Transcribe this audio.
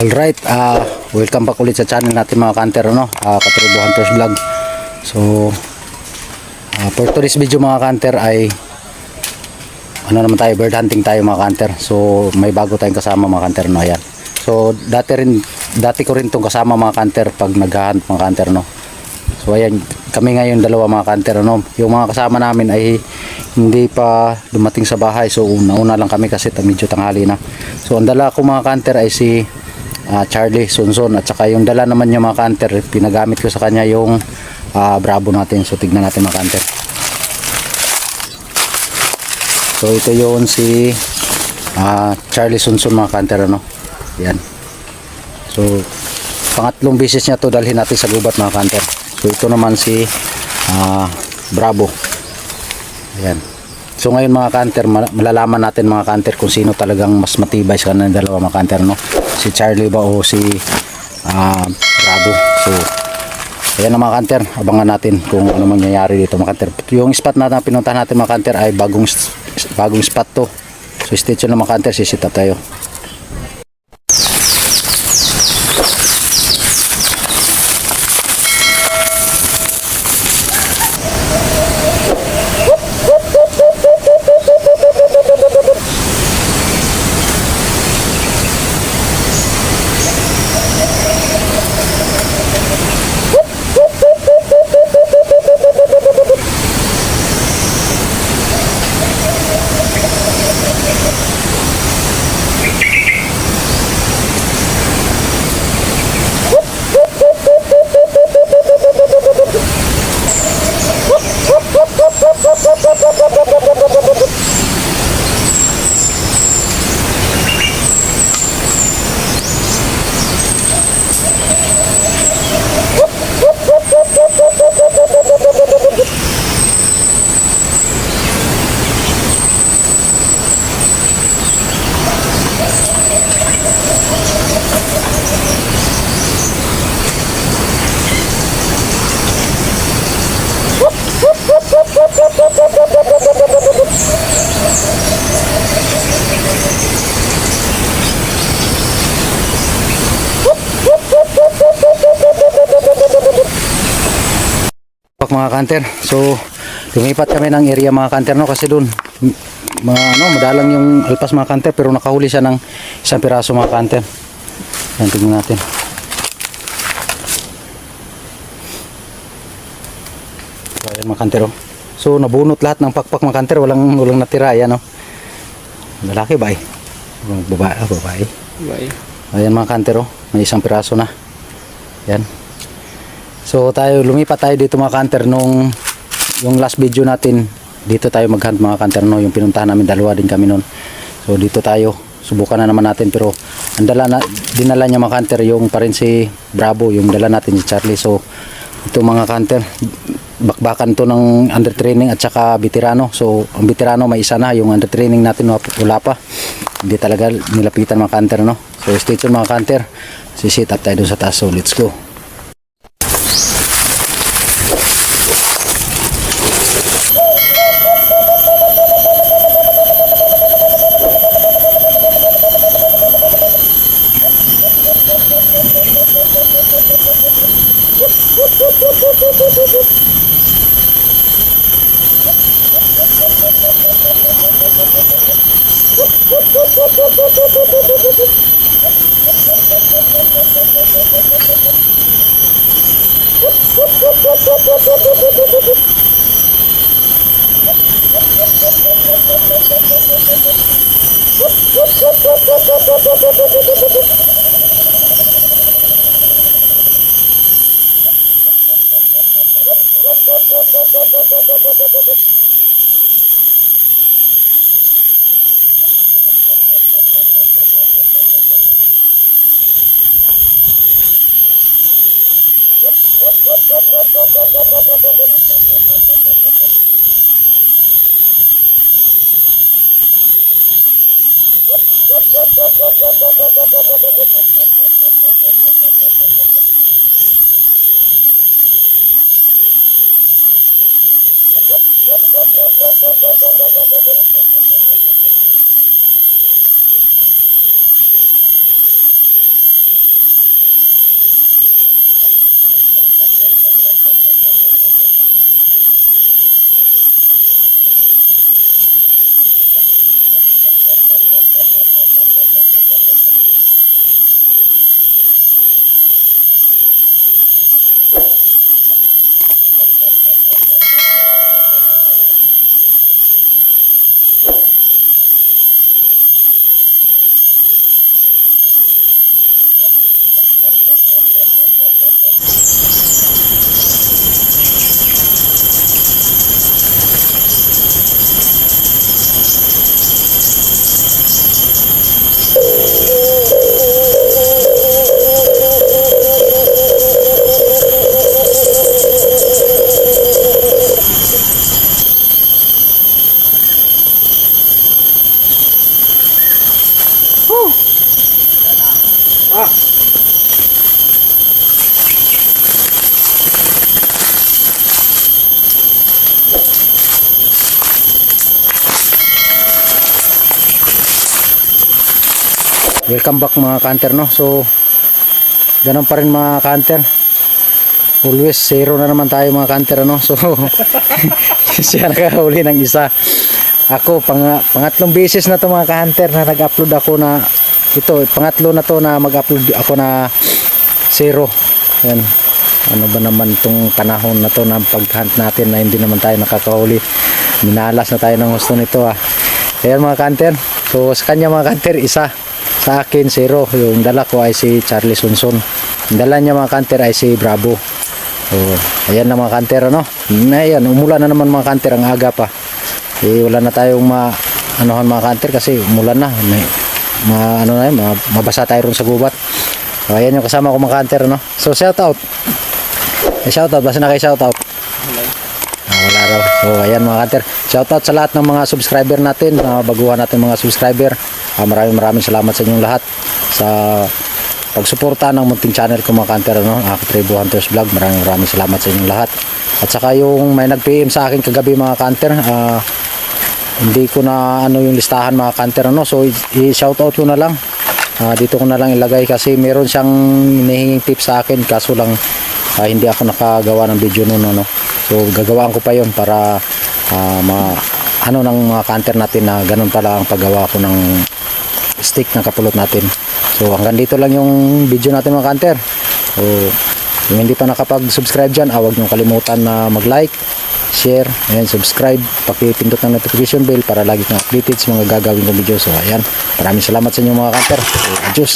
Alright, welcome back ulit sa channel natin mga kanter, Katribo Hunters Vlog. So, for today's video mga kanter ay naman tayo, bird hunting tayo mga kanter. So, may bago tayong kasama mga kanter, ayan. So, dati ko rin tong kasama mga kanter pag nag-hunt mga kanter, So, ayan, kami ngayon dalawa mga kanter, Yung mga kasama namin ay hindi pa dumating sa bahay. So, una lang kami kasi medyo tanghali na. So, ang dala ko mga kanter ay si Charlie Sunsun, at saka yung dala naman niya mga kanter, pinagamit ko sa kanya yung Bravo natin. So tignan natin mga kanter. So ito yun si Charlie Sunsun mga kanter, yan. So pangatlong beses niya to dalhin natin sa gubat mga kanter. So ito naman si Bravo, yan. So ngayon mga kanter, malalaman natin mga kanter kung sino talagang mas matibay sa kanilang dalawa mga kanter, si Charlie ba o si Bravo. So ayan na mga kanter, abangan natin kung ano mangyayari dito mga kanter. Yung spot na pinuntahan natin mga kanter ay bagong spot to. So stay tuned na mga kanter, sisit up tayo. Mga kanter, so lumipat kami ng area mga kanter, kasi doon madalang yung alpas mga kanter, pero nakahuli siya ng isang piraso mga kanter. Yan, tingnan natin. Ayan mga kanter, so nabunot lahat ng pakpak mga kanter, walang natira. Ayan, lalaki ba babae. Ayan mga kanter, may isang piraso na. Yan. So lumipat tayo dito mga kanter. Yung last video natin, dito tayo mag-hunt mga kanter, yung pinuntahan namin, dalawa din kami noon. So dito tayo, subukan na naman natin, pero ang dinala niya mga kanter, yung pa rin si Bravo, yung dala natin si Charlie. So ito mga kanter, bakbakan to ng under training at saka veterano. So ang veterano may isa na, yung under training natin wala pa, hindi talaga nilapitan mga kanter, So stay tuned mga kanter, sisit up tayo dun sa taas. So let's go. welcome back mga ka-hunter, no? So ganun pa rin mga ka-hunter, always zero na naman tayo mga ka-hunter, no? So siya nakahuli ng isa. Ako pangatlong beses na to mga ka-hunter na nag-upload ako na ito, pangatlo na to na mag-upload ako na zero. Yan, ano ba naman tong panahon na to na pag-hunt natin na hindi naman tayo nakakahuli. Minalas na tayo ng gusto nito Ayan mga ka-hunter, so sa kanya mga ka-hunter isa, sa akin zero. Yung dala ko ay si Charlie Sunson, yung dala niya mga ka-hunter ay si Bravo. So ayan na mga ka-hunter, ano? Ayan, umulan na naman mga ka-hunter, ang aga pa. Wala na tayong anuhan mga ka-hunter kasi umulan na. Mabasa tayo ron sa gubat. So ayan yung kasama ko mga ka-hunter, no? So shout out. Shoutout, basta na kayo shoutout. Wala raw. So ayan mga ka-hunter, shoutout sa lahat ng mga subscriber natin, baguhan natin mga subscriber. Maraming salamat sa inyong lahat sa pagsuporta ng munting channel ko mga ka-hunter, no? Ako Tribo Hunters Vlog. Maraming salamat sa inyong lahat. At saka yung may nag-PM sa akin kagabi mga ka-hunter, hindi ko na yung listahan mga ka-hunter, no? So i-shoutout ko na lang. Dito ko na lang ilagay kasi meron siyang hinihinging tips sa akin, kaso lang hindi ako nakagawa ng video noon, no? So gagawaan ko pa yon para ng mga ka-hunter natin na ganun pala ang paggawa ko ng stick ng kapulot natin. So hanggang dito lang yung video natin mga ka-hunter. So kung hindi pa nakapag-subscribe dyan, huwag niyong kalimutan na mag-like, share, and subscribe. Pakipindot ng notification bell para lagi kang updated sa mga gagawin kong video. So ayan, maraming salamat sa inyo mga ka-hunter. So, adios.